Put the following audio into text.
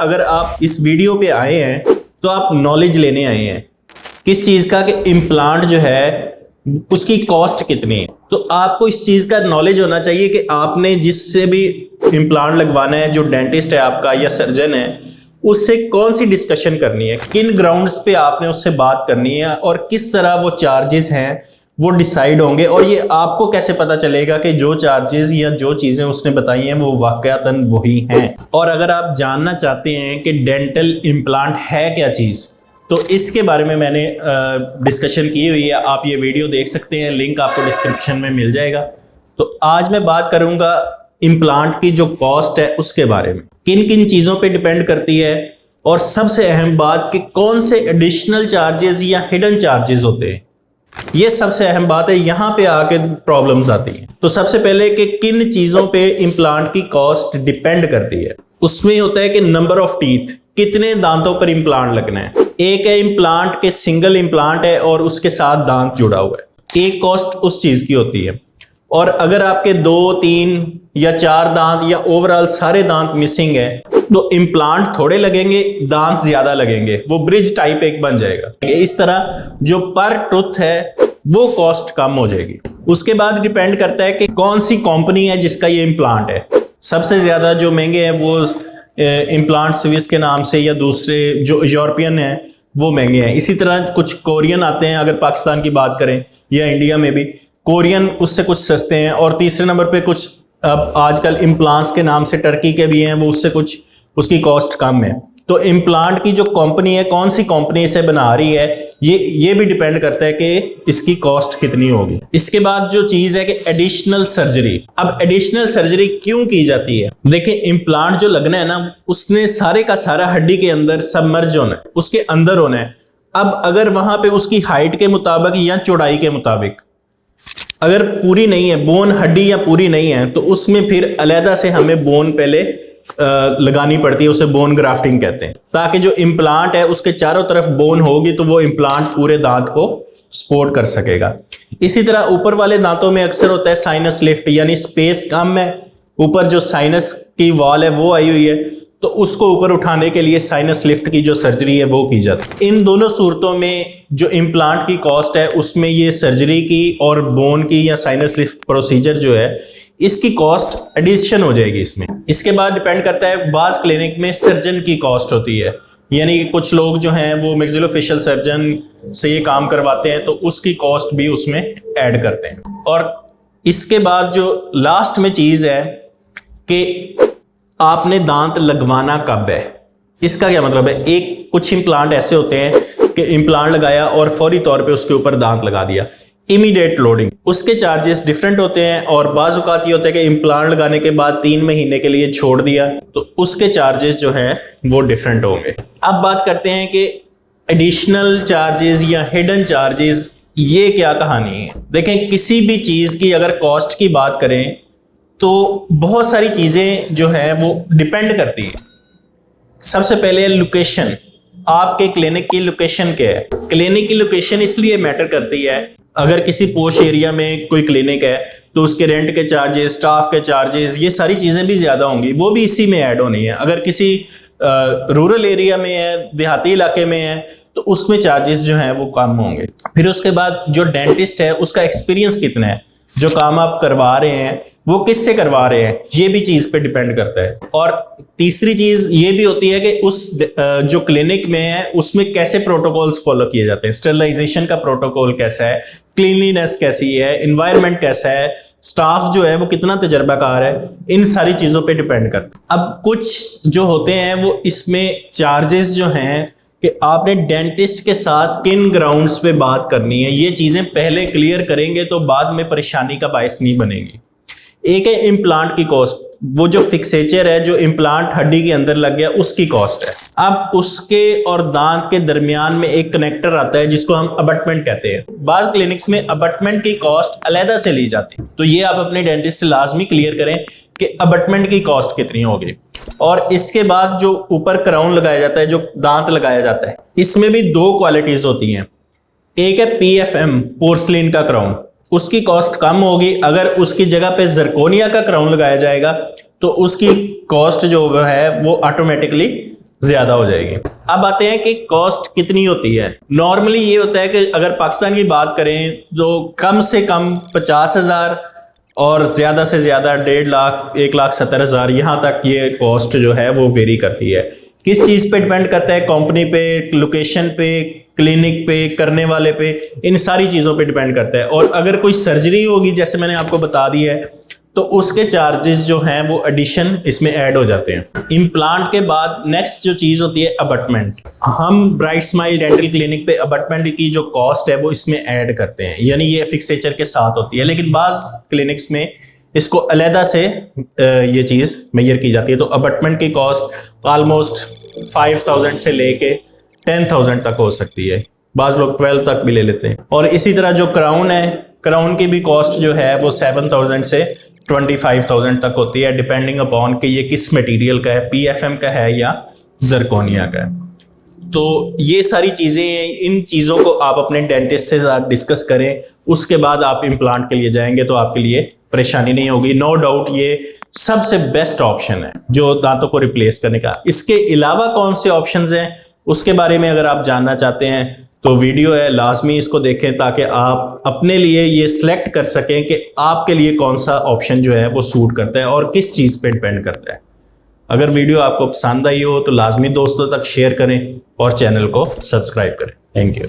अगर आप इस वीडियो पे आए हैं तो आप नॉलेज लेने आए हैं किस चीज़ का, कि इम्प्लांट जो है उसकी कॉस्ट कितनी है। तो आपको इस चीज़ का नॉलेज होना चाहिए कि आपने जिससे भी इम्प्लांट लगवाना है, जो डेंटिस्ट है आपका या सर्जन है, उससे कौन सी डिस्कशन करनी है, किन ग्राउंड्स पे आपने उससे बात करनी है और किस तरह वो चार्जेस हैं वो डिसाइड होंगे। और ये आपको कैसे पता चलेगा कि जो चार्जेस या जो चीज़ें उसने बताई हैं वो वाकयातन वही हैं। और अगर आप जानना चाहते हैं कि डेंटल इम्प्लांट है क्या चीज़, तो इसके बारे में मैंने डिस्कशन की हुई है, आप ये वीडियो देख सकते हैं, लिंक आपको डिस्क्रिप्शन में मिल जाएगा। तो आज मैं बात करूंगा इम्प्लांट की जो कॉस्ट है उसके बारे में, किन किन चीज़ों पे डिपेंड करती है, और सबसे अहम बात कि कौन से एडिशनल चार्जेस या हिडन चार्जेस होते हैं। ये सबसे अहम बात है, यहाँ पे आके प्रॉब्लम्स आती हैं। तो सबसे पहले कि किन चीज़ों पे इम्प्लांट की कॉस्ट डिपेंड करती है, उसमें होता है कि नंबर ऑफ टीथ, कितने दांतों पर इम्प्लांट लगना है। एक है इम्प्लांट के सिंगल इम्प्लांट है और उसके साथ दांत जुड़ा हुआ है, एक कॉस्ट उस चीज की होती है। और अगर आपके 2, 3 या 4 दांत या ओवरऑल सारे दांत मिसिंग है तो इम्प्लांट थोड़े लगेंगे, दांत ज्यादा लगेंगे, वो ब्रिज टाइप एक बन जाएगा। इस तरह जो पर टूथ है वो कॉस्ट कम हो जाएगी। उसके बाद डिपेंड करता है कि कौन सी कंपनी है जिसका ये इम्प्लांट है। सबसे ज्यादा जो महंगे हैं वो इम्प्लांट स्विस के नाम से, या दूसरे जो यूरोपियन है वो महंगे हैं। इसी तरह कुछ कोरियन आते हैं, अगर पाकिस्तान की बात करें या इंडिया में भी, कोरियन उससे कुछ सस्ते हैं। और तीसरे नंबर पे कुछ आजकल इम्प्लांट्स के नाम से टर्की के भी हैं, वो उससे कुछ उसकी कॉस्ट कम है। तो इम्प्लांट की जो कंपनी है, कौन सी कंपनी इसे बना रही है, ये भी डिपेंड करता है कि इसकी कॉस्ट कितनी होगी। इसके बाद जो चीज है कि एडिशनल सर्जरी। अब एडिशनल सर्जरी क्यों की जाती है? देखिए, इम्प्लांट जो लगना है ना, उसने सारे का सारा हड्डी के अंदर सबमर्ज होना है, उसके अंदर होना है। अब अगर वहां पे उसकी हाइट के मुताबिक या चौड़ाई के मुताबिक अगर पूरी नहीं है, बोन हड्डी या पूरी नहीं है, तो उसमें फिर अलहदा से हमें बोन पहले लगानी पड़ती है, उसे बोन ग्राफ्टिंग कहते हैं, ताकि जो इम्प्लांट है उसके चारों तरफ बोन होगी तो वो इम्प्लांट पूरे दांत को सपोर्ट कर सकेगा। इसी तरह ऊपर वाले दांतों में अक्सर होता है साइनस लिफ्ट, यानी स्पेस कम है, ऊपर जो साइनस की वॉल है वो आई हुई है, तो उसको ऊपर उठाने के लिए साइनस लिफ्ट की जो सर्जरी है वो की जाती है। इन दोनों सूरतों में जो इम्प्लांट की कॉस्ट है उसमें ये सर्जरी की और बोन की या साइनस लिफ्ट प्रोसीजर जो है इसकी कॉस्ट एडिशन हो जाएगी इसमें। इसके बाद डिपेंड करता है, बाज क्लिनिक में सर्जन की कॉस्ट होती है, यानी कि कुछ लोग जो हैं वो मैक्सिलोफेशियल सर्जन से ये काम करवाते हैं, तो उसकी कॉस्ट भी उसमें ऐड करते हैं। और इसके बाद जो लास्ट में चीज है कि आपने दांत लगवाना कब है। इसका क्या मतलब है? एक कुछ इम्प्लांट ऐसे होते हैं कि इम्प्लांट लगाया और फौरी तौर पे उसके ऊपर दांत लगा दिया, इमीडिएट लोडिंग, उसके चार्जेस डिफरेंट होते हैं। और बाज़ औक़ात ये होता है कि इम्प्लांट लगाने के बाद 3 महीने के लिए छोड़ दिया, तो उसके चार्जेस जो हैं वो डिफरेंट होंगे। अब बात करते हैं कि एडिशनल चार्जेस या हिडन चार्जेस, ये क्या कहानी है। देखें, किसी भी चीज़ की अगर कॉस्ट की बात करें तो बहुत सारी चीज़ें जो है वो डिपेंड करती है। सबसे पहले लोकेशन, आपके क्लिनिक की लोकेशन क्या है। क्लिनिक की लोकेशन इसलिए मैटर करती है, अगर किसी पोश एरिया में कोई क्लिनिक है तो उसके रेंट के चार्जेस, स्टाफ के चार्जेस, ये सारी चीज़ें भी ज़्यादा होंगी, वो भी इसी में ऐड होनी है। अगर किसी रूरल एरिया में है, देहाती इलाके में है, तो उसमें चार्जेस जो हैं वो कम होंगे। फिर उसके बाद जो डेंटिस्ट है उसका एक्सपीरियंस कितना है, जो काम आप करवा रहे हैं वो किससे करवा रहे हैं, ये भी चीज़ पे डिपेंड करता है। और तीसरी चीज़ ये भी होती है कि उस जो क्लिनिक में है उसमें कैसे प्रोटोकॉल्स फॉलो किए जाते हैं, स्टरलाइजेशन का प्रोटोकॉल कैसा है, क्लीनलीनेस कैसी है, एनवायरनमेंट कैसा है, स्टाफ जो है वो कितना तजर्बाकार है, इन सारी चीज़ों पे डिपेंड करता है। अब कुछ जो होते हैं वो इसमें चार्जेस जो हैं कि आपने डेंटिस्ट के साथ किन ग्राउंड्स पे बात करनी है, ये चीज़ें पहले क्लियर करेंगे तो बाद में परेशानी का बायस नहीं बनेगी। एक है इम्प्लांट की कॉस्ट, वो जो फिक्सेचर है, जो इम्प्लांट हड्डी के अंदर लग गया, उसकी कॉस्ट है। अब उसके और दांत के दरमियान में एक कनेक्टर आता है जिसको हम अबटमेंट कहते हैं। बाज़ क्लिनिक्स में अबटमेंट की कॉस्ट अलहदा से ली जाती है, तो ये आप अपने डेंटिस्ट से लाजमी क्लियर करें कि अबटमेंट की कॉस्ट कितनी होगी। और इसके बाद जो ऊपर क्राउन लगाया जाता है, जो दांत लगाया जाता है, इसमें भी 2 क्वालिटीज होती हैं। एक है PFM, पोर्सलिन का क्राउन, उसकी कॉस्ट कम होगी। अगर उसकी जगह पे जरकोनिया का क्राउन लगाया जाएगा तो उसकी कॉस्ट जो है वो ऑटोमेटिकली ज्यादा हो जाएगी। अब आते हैं कि कॉस्ट कितनी होती है। नॉर्मली ये होता है कि अगर पाकिस्तान की बात करें तो कम से कम 50,000 और ज्यादा से ज्यादा 1.5 लाख 1,70,000 यहाँ तक ये कॉस्ट जो है वो वेरी करती है। किस चीज पे डिपेंड करता है? कंपनी पे, लोकेशन पे, क्लिनिक पे, करने वाले पे, इन सारी चीजों पे डिपेंड करता है। और अगर कोई सर्जरी होगी जैसे मैंने आपको बता दिया है तो उसके चार्जेस जो हैं वो एडिशन इसमें ऐड हो जाते हैं। इम्प्लांट के बाद नेक्स्ट जो चीज होती है अबटमेंट। हम ब्राइट स्माइल डेंटल क्लिनिक पे अबटमेंट की जो कॉस्ट है वो इसमें ऐड करते हैं, यानी ये फिक्सेचर के साथ होती है। लेकिन बाज क्लिनिक्स में इसको अलहदा से ये चीज मेजर की जाती है। तो अबटमेंट की कॉस्ट ऑलमोस्ट 5,000 से लेके 10,000 तक हो सकती है, बाज लोग 12 तक भी ले लेते हैं। और इसी तरह जो क्राउन है, क्राउन की भी कॉस्ट जो है वो 7,000 से 25,000 तक होती है, डिपेंडिंग अपॉन कि ये किस मटेरियल का है, PFM का है या जरकोनिया का है। तो ये सारी चीज़ें, इन चीज़ों को आप अपने डेंटिस्ट से डिस्कस करें, उसके बाद आप इम्प्लांट के लिए जाएंगे तो आपके लिए परेशानी नहीं होगी। नो डाउट ये सबसे बेस्ट ऑप्शन है जो दांतों को रिप्लेस करने का। इसके अलावा कौन से ऑप्शंस हैं उसके बारे में अगर आप जानना चाहते हैं तो वीडियो है, लाजमी इसको देखें ताकि आप अपने लिए ये सिलेक्ट कर सकें कि आपके लिए कौन सा ऑप्शन जो है वो सूट करता है और किस चीज़ पे डिपेंड करता है। अगर वीडियो आपको पसंद आई हो तो लाजमी दोस्तों तक शेयर करें और चैनल को सब्सक्राइब करें। Thank you.